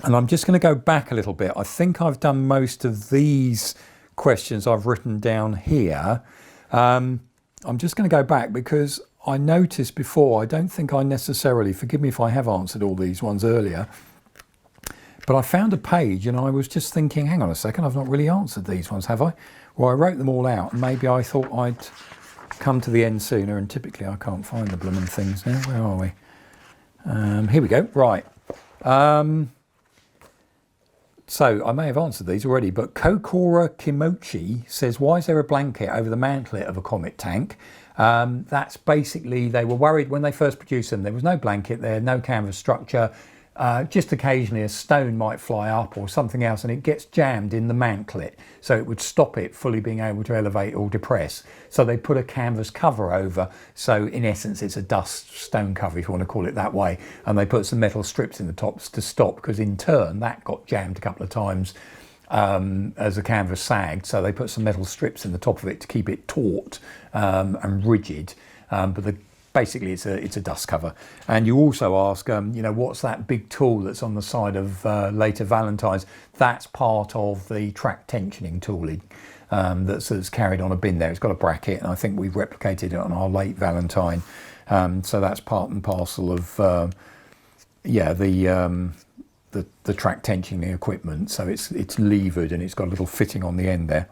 And I'm just going to go back a little bit. I think I've done most of these questions I've written down here. I'm just going to go back because I noticed before, I don't think I necessarily, forgive me if I have answered all these ones earlier, but I found a page and I was just thinking, hang on a second, I've not really answered these ones, have I? Well, I wrote them all out and maybe I thought I'd come to the end sooner, and typically I can't find the blooming things now. Where are we? Here we go. Right. So I may have answered these already, but Kokora Kimochi says, why is there a blanket over the mantlet of a Comet tank? That's basically, they were worried when they first produced them, there was no blanket there, no canvas structure, just occasionally a stone might fly up or something else and it gets jammed in the mantlet, so it would stop it fully being able to elevate or depress. So they put a canvas cover over, so in essence it's a dust stone cover, if you want to call it that way, and they put some metal strips in the tops to stop, because in turn that got jammed a couple of times as the canvas sagged, so they put some metal strips in the top of it to keep it taut and rigid, but basically it's a dust cover. And you also ask, what's that big tool that's on the side of later Valentine's? That's part of the track tensioning tooling that's carried on a bin there. It's got a bracket, and I think we've replicated it on our late Valentine, so that's part and parcel of the track tensioning equipment. So it's levered and it's got a little fitting on the end there.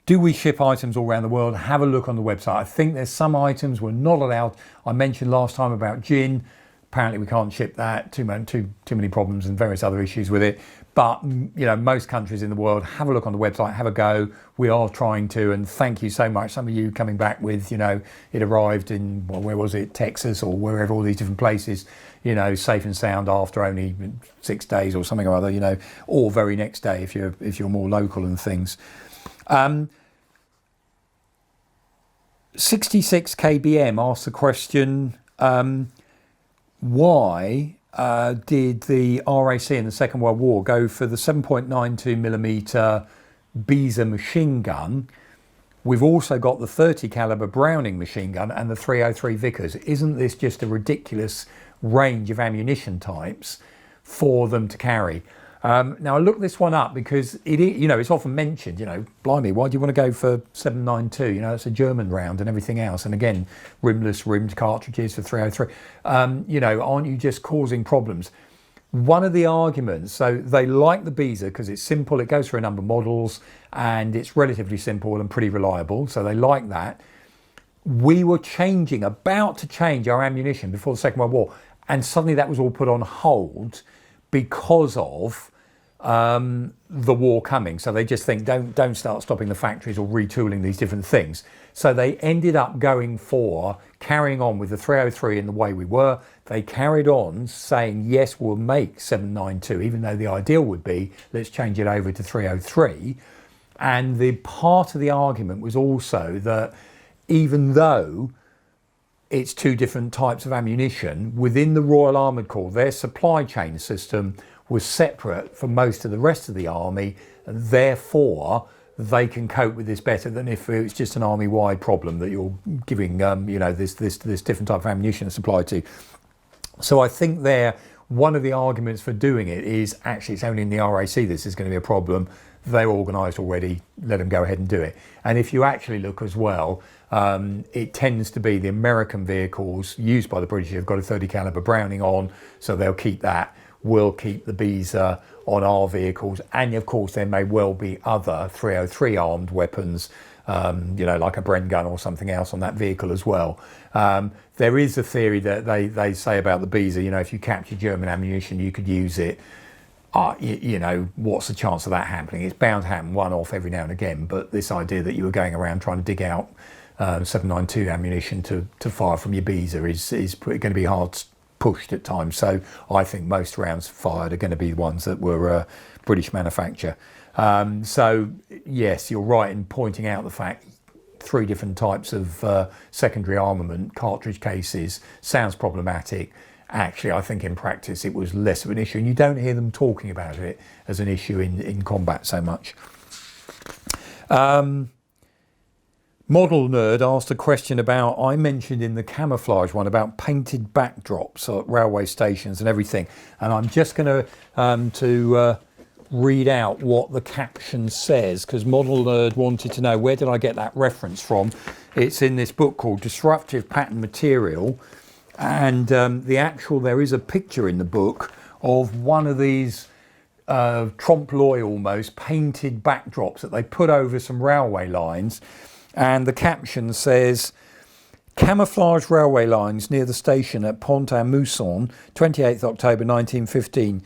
Do we ship items all around the world? Have a look on the website. I think there's some items we're not allowed. I mentioned last time about gin. Apparently we can't ship that. Too many problems and various other issues with it. But most countries in the world, have a look on the website, have a go. We are trying to, and thank you so much. Some of you coming back with, it arrived in, where was it, Texas or wherever, all these different places, safe and sound after only 6 days or something or other, or very next day if you're more local and things. 66 KBM asked the question, why did the RAC in the Second World War go for the 7.92mm Bizu machine gun? We've also got the 30 caliber Browning machine gun and the 303 Vickers. Isn't this just a ridiculous range of ammunition types for them to carry? Now I looked this one up because it's often mentioned, blimey, why do you want to go for 7.92? It's a German round and everything else. And again, rimmed cartridges for 303. Aren't you just causing problems? One of the arguments, so they like the Bizu because it's simple, it goes through a number of models and it's relatively simple and pretty reliable, so they like that. We were about to change our ammunition before the Second World War, and suddenly that was all put on hold because of the war coming. So they just think, don't start stopping the factories or retooling these different things. So they ended up carrying on with the 303 in the way we were. They carried on saying, yes, we'll make 792, even though the ideal would be, let's change it over to 303. And the part of the argument was also that even though it's two different types of ammunition, within the Royal Armoured Corps, their supply chain system was separate from most of the rest of the army, and therefore they can cope with this better than if it's just an army-wide problem that you're giving this different type of ammunition supplied to. So I think one of the arguments for doing it is actually it's only in the RAC this is going to be a problem. They're organised already, let them go ahead and do it. And if you actually look as well, it tends to be the American vehicles used by the British have got a 30 caliber Browning on, so they'll keep that. We'll keep the Bizu on our vehicles, and of course there may well be other 303 armed weapons, like a Bren gun or something else on that vehicle as well. There is a theory that they say about the Bizu, if you capture German ammunition, you could use it. What's the chance of that happening? It's bound to happen one-off every now and again, but this idea that you were going around trying to dig out 792 ammunition to fire from your Bizu is going to be hard pushed at times. So I think most rounds fired are going to be the ones that were British manufacture. So yes, you're right in pointing out the fact 3 different types of secondary armament cartridge cases sounds problematic. Actually, I think in practice it was less of an issue, and you don't hear them talking about it as an issue in combat so much. Model Nerd asked a question about, I mentioned in the camouflage one about painted backdrops at railway stations and everything, and I'm just going to read out what the caption says, because Model Nerd wanted to know where did I get that reference from. It's in this book called Disruptive Pattern Material, and there is a picture in the book of one of these trompe-l'oeil almost painted backdrops that they put over some railway lines. And the caption says, camouflage railway lines near the station at Pont-à-Mousson, 28th October 1915.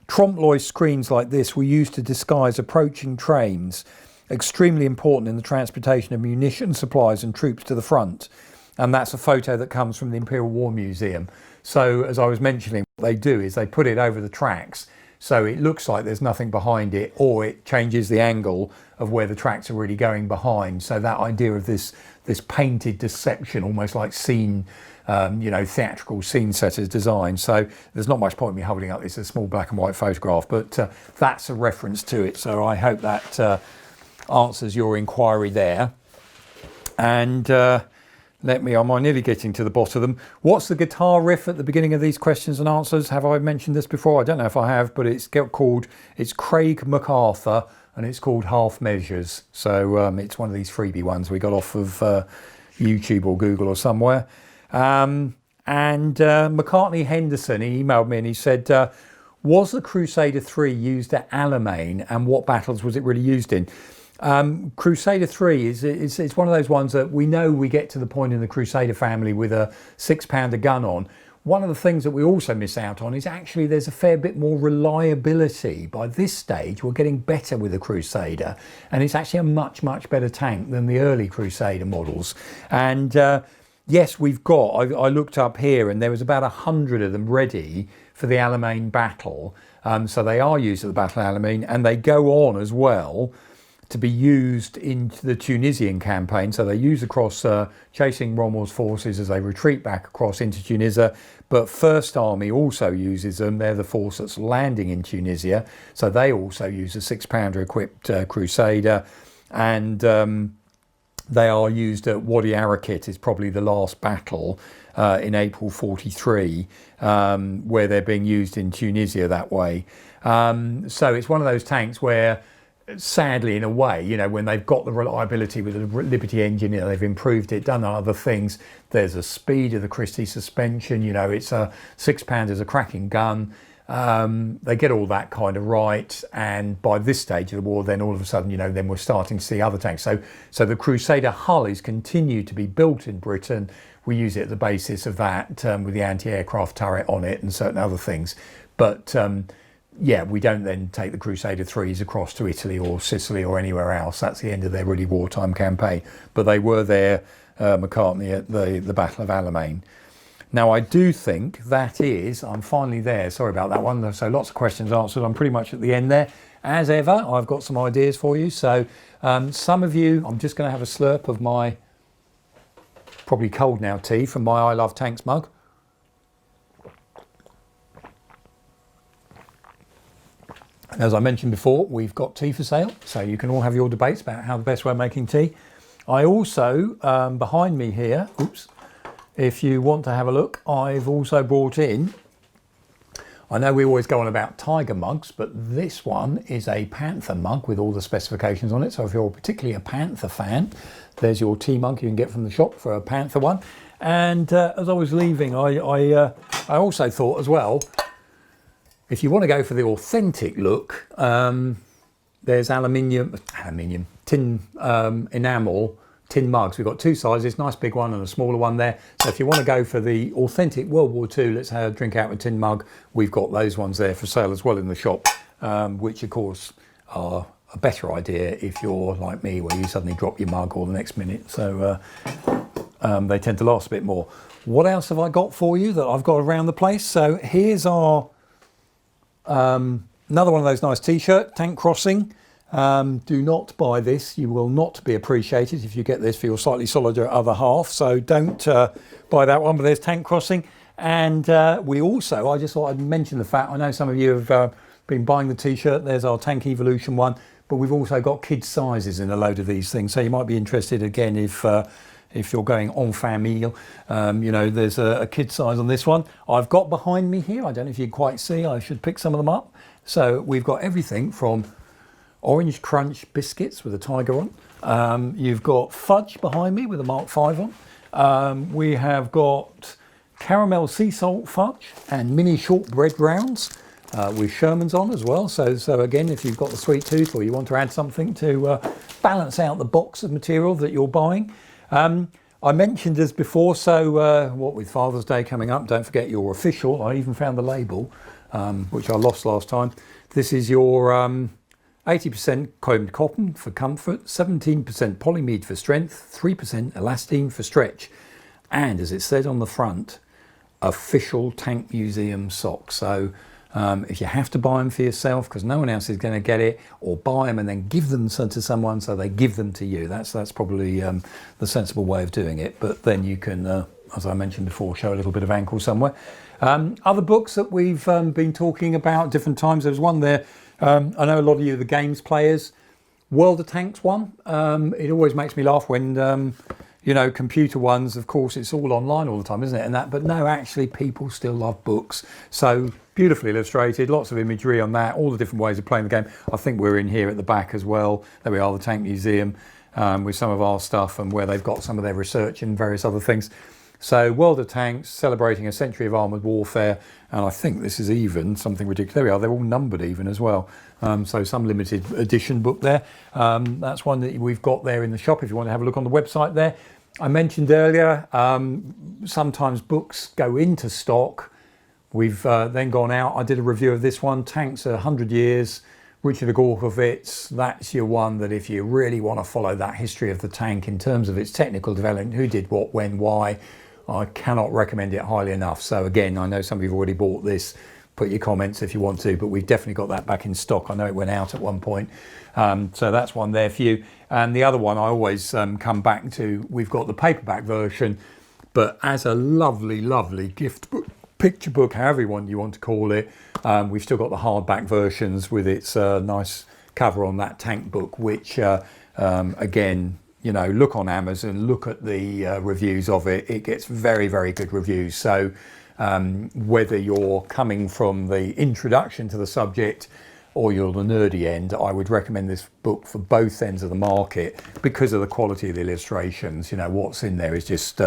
Trompe-l'oeil screens like this were used to disguise approaching trains, extremely important in the transportation of munition supplies and troops to the front. And that's a photo that comes from the Imperial War Museum. So as I was mentioning, what they do is they put it over the tracks so it looks like there's nothing behind it, or it changes the angle of where the tracks are really going behind. So that idea of this painted deception, almost like theatrical scene setters design. So there's not much point in me holding up this a small black and white photograph, but that's a reference to it. So I hope that answers your inquiry there. And am I nearly getting to the bottom of them? What's the guitar riff at the beginning of these questions and answers? Have I mentioned this before? I don't know if I have, but it's Craig MacArthur, and it's called Half Measures. So it's one of these freebie ones we got off of YouTube or Google or somewhere. And McCartney Henderson, he emailed me and he said, was the Crusader 3 used at Alamein, and what battles was it really used in? Crusader 3 is one of those ones that we know we get to the point in the Crusader family with a 6-pounder gun on. One of the things that we also miss out on is actually there's a fair bit more reliability. By this stage, we're getting better with the Crusader, and it's actually a much, much better tank than the early Crusader models. And yes, we've got, I looked up here, and there was about 100 of them ready for the Alamein battle. So they are used at the Battle of Alamein, and they go on as well to be used in the Tunisian campaign. So they're used across chasing Rommel's forces as they retreat back across into Tunisia. But First Army also uses them. They're the force that's landing in Tunisia. So they also use a 6-pounder equipped Crusader. And they are used at Wadi Arakit, is probably the last battle in April 43, where they're being used in Tunisia that way. So it's one of those tanks where, sadly, in a way, when they've got the reliability with the Liberty engine, they've improved it, done other things. There's a speed of the Christie suspension, it's a 6-pounder, is a cracking gun. They get all that kind of right, and by this stage of the war, then all of a sudden, then we're starting to see other tanks. So the Crusader hull is continued to be built in Britain. We use it as the basis of that with the anti-aircraft turret on it and certain other things. But yeah, we don't then take the Crusader 3s across to Italy or Sicily or anywhere else. That's the end of their really wartime campaign. But they were there, McCartney, at the Battle of Alamein. Now, I do think that is, I'm finally there. Sorry about that one. So lots of questions answered. I'm pretty much at the end there. As ever, I've got some ideas for you. So some of you, I'm just going to have a slurp of my probably cold now tea from my I Love Tanks mug. And as I mentioned before, we've got tea for sale. So you can all have your debates about how the best way of making tea. I also, behind me here, oops, if you want to have a look, I've also brought in, I know we always go on about tiger mugs, but this one is a panther mug with all the specifications on it. So if you're particularly a panther fan, there's your tea mug you can get from the shop for a panther one. And as I was leaving, I also thought as well, if you want to go for the authentic look, there's tin enamel, tin mugs. We've got two sizes, nice big one and a smaller one there. So if you want to go for the authentic World War II, let's have a drink out of a tin mug, we've got those ones there for sale as well in the shop, which of course are a better idea if you're like me, where you suddenly drop your mug all the next minute. So they tend to last a bit more. What else have I got for you that I've got around the place? So here's our another one of those nice t-shirt, Tank Crossing. Do not buy this. You will not be appreciated if you get this for your slightly solider other half. So don't buy that one, but there's Tank Crossing. And we also, I just thought I'd mention the fact, I know some of you have been buying the t-shirt. There's our Tank Evolution one, but we've also got kids sizes in a load of these things. So you might be interested again if you're going en famille. There's a kid size on this one. I've got behind me here, I don't know if you can quite see, I should pick some of them up. So we've got everything from Orange Crunch biscuits with a tiger on. You've got fudge behind me with a Mark V on. We have got caramel sea salt fudge and mini shortbread rounds with Sherman's on as well. So again, if you've got the sweet tooth or you want to add something to balance out the box of material that you're buying. I mentioned this before, so what with Father's Day coming up, don't forget your official, I even found the label, which I lost last time. This is your 80% combed cotton for comfort, 17% polyamide for strength, 3% elastine for stretch. And as it says on the front, official Tank Museum socks. So if you have to buy them for yourself because no one else is going to get it, or buy them and then give them to someone so they give them to you, that's probably the sensible way of doing it. But then you can, as I mentioned before, show a little bit of ankle somewhere. Other books that we've been talking about different times, there's one there, I know a lot of you are the games players, World of Tanks one. It always makes me laugh when computer ones, of course, it's all online all the time, isn't it? But no, actually, people still love books. So beautifully illustrated, lots of imagery on that, all the different ways of playing the game. I think we're in here at the back as well. There we are, the Tank Museum, with some of our stuff and where they've got some of their research and various other things. So World of Tanks, celebrating a century of armoured warfare. And I think this is even something ridiculous. There we are, they're all numbered even as well. So some limited edition book there. That's one that we've got there in the shop if you want to have a look on the website there. I mentioned earlier, sometimes books go into stock. We've then gone out. I did a review of this one, Tanks 100 Years, Richard Gorkovitz. That's your one that if you really want to follow that history of the tank in terms of its technical development, who did what, when, why, I cannot recommend it highly enough. So again, I know some of you have already bought this. Put your comments if you want to, but we've definitely got that back in stock. I know it went out at one point. So that's one there for you. And the other one I always come back to, we've got the paperback version, but as a lovely, lovely gift book, picture book, however you want to call it. We've still got the hardback versions with its nice cover on that tank book, which again, look on Amazon, look at the reviews of it. It gets very, very good reviews. So whether you're coming from the introduction to the subject or you're the nerdy end, I would recommend this book for both ends of the market because of the quality of the illustrations. You know, what's in there is just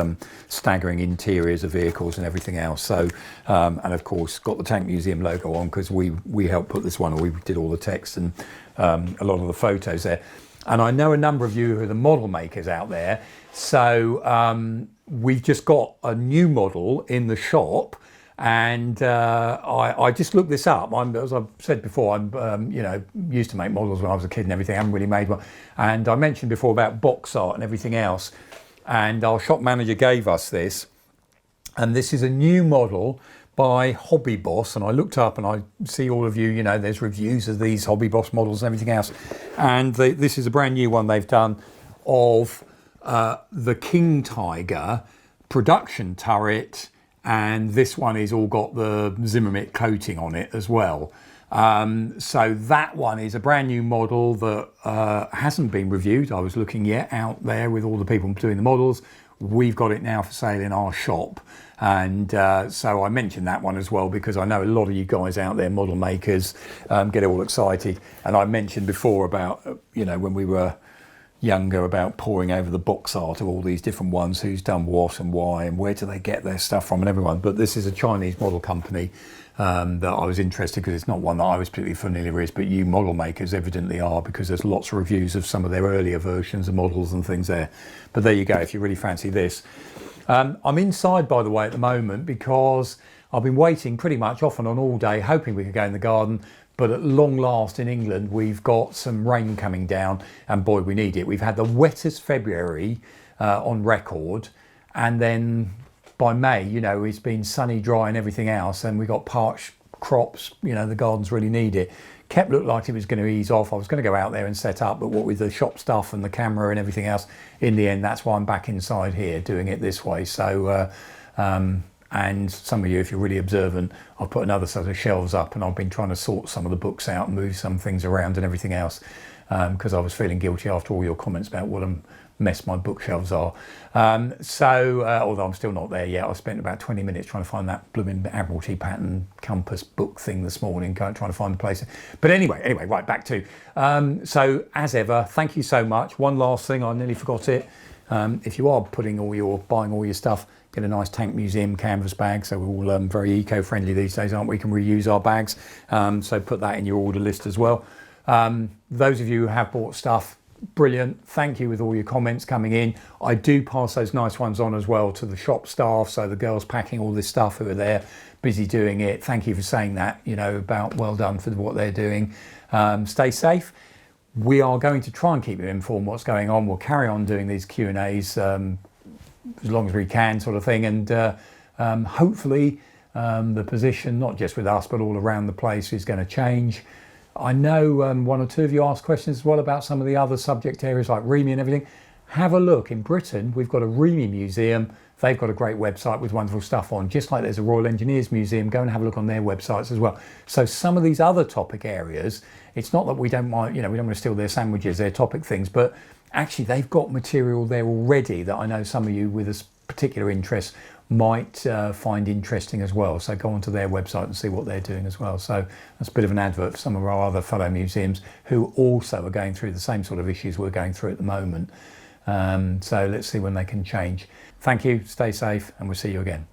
staggering interiors of vehicles and everything else. So, and of course, got the Tank Museum logo on because we helped put this one, or we did all the text and a lot of the photos there. And I know a number of you who are the model makers out there. So we've just got a new model in the shop. And I just looked this up. As I've said before, I'm you know, used to make models when I was a kid and everything. I haven't really made one. And I mentioned before about box art and everything else. And our shop manager gave us this. And this is a new model by Hobby Boss. And I looked up and I see all of you, you know, there's reviews of these Hobby Boss models and everything else. And this is a brand new one they've done of the King Tiger production turret. And this one is all got the Zimmermitt coating on it as well. So that one is a brand new model that hasn't been reviewed. I was looking yet out there with all the people doing the models. We've got it now for sale in our shop. And so I mentioned that one as well because I know a lot of you guys out there, model makers, get all excited. And I mentioned before about, you know, when we were younger, about poring over the box art of all these different ones, who's done what and why and where do they get their stuff from and everyone. But this is a Chinese model company that I was interested because it's not one that I was particularly familiar with, but you model makers evidently are, because there's lots of reviews of some of their earlier versions of models and things there. But there you go, if you really fancy this. I'm inside, by the way, at the moment because I've been waiting pretty much off and on all day, hoping we could go in the garden. But at long last in England, we've got some rain coming down, and boy, we need it. We've had the wettest February on record, and then by May, you know, it's been sunny, dry and everything else, and we got parched crops, you know, the gardens really need it. Kept looked like it was going to ease off. I was going to go out there and set up, but what with the shop stuff and the camera and everything else, in the end, that's why I'm back inside here doing it this way. So, and some of you, if you're really observant, I've put another set of shelves up and I've been trying to sort some of the books out and move some things around and everything else because I was feeling guilty after all your comments about what a mess my bookshelves are. Although I'm still not there yet, I spent about 20 minutes trying to find that blooming Admiralty pattern compass book thing this morning, trying to find the place. But anyway, right, back to. So as ever, thank you so much. One last thing, I nearly forgot it. If you are buying all your stuff, get a nice Tank Museum canvas bag. So we're all very eco-friendly these days, aren't we? We can reuse our bags. So put that in your order list as well. Those of you who have bought stuff, brilliant. Thank you with all your comments coming in. I do pass those nice ones on as well to the shop staff. So the girls packing all this stuff who are there, busy doing it. Thank you for saying that, you know, about well done for what they're doing. Stay safe. We are going to try and keep you informed what's going on. We'll carry on doing these Q&As as long as we can, sort of thing. And hopefully the position, not just with us, but all around the place, is going to change. I know one or two of you asked questions as well about some of the other subject areas like REMI and everything. Have a look. In Britain, we've got a REMI museum. They've got a great website with wonderful stuff on, just like there's a Royal Engineers Museum. Go and have a look on their websites as well. So some of these other topic areas, it's not that we don't mind, you know, we don't want to steal their sandwiches, their topic things, but actually they've got material there already that I know some of you with a particular interest might find interesting as well. So go onto their website and see what they're doing as well. So that's a bit of an advert for some of our other fellow museums who also are going through the same sort of issues we're going through at the moment. So let's see when they can change. Thank you, stay safe, and we'll see you again.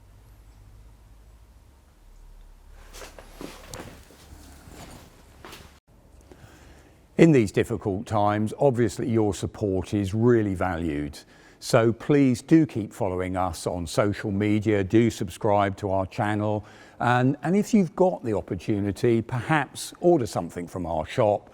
In these difficult times, obviously your support is really valued. So please do keep following us on social media, do subscribe to our channel, and if you've got the opportunity, perhaps order something from our shop,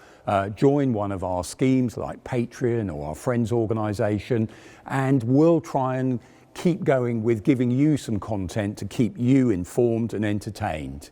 join one of our schemes like Patreon or our Friends organisation, and we'll try and keep going with giving you some content to keep you informed and entertained.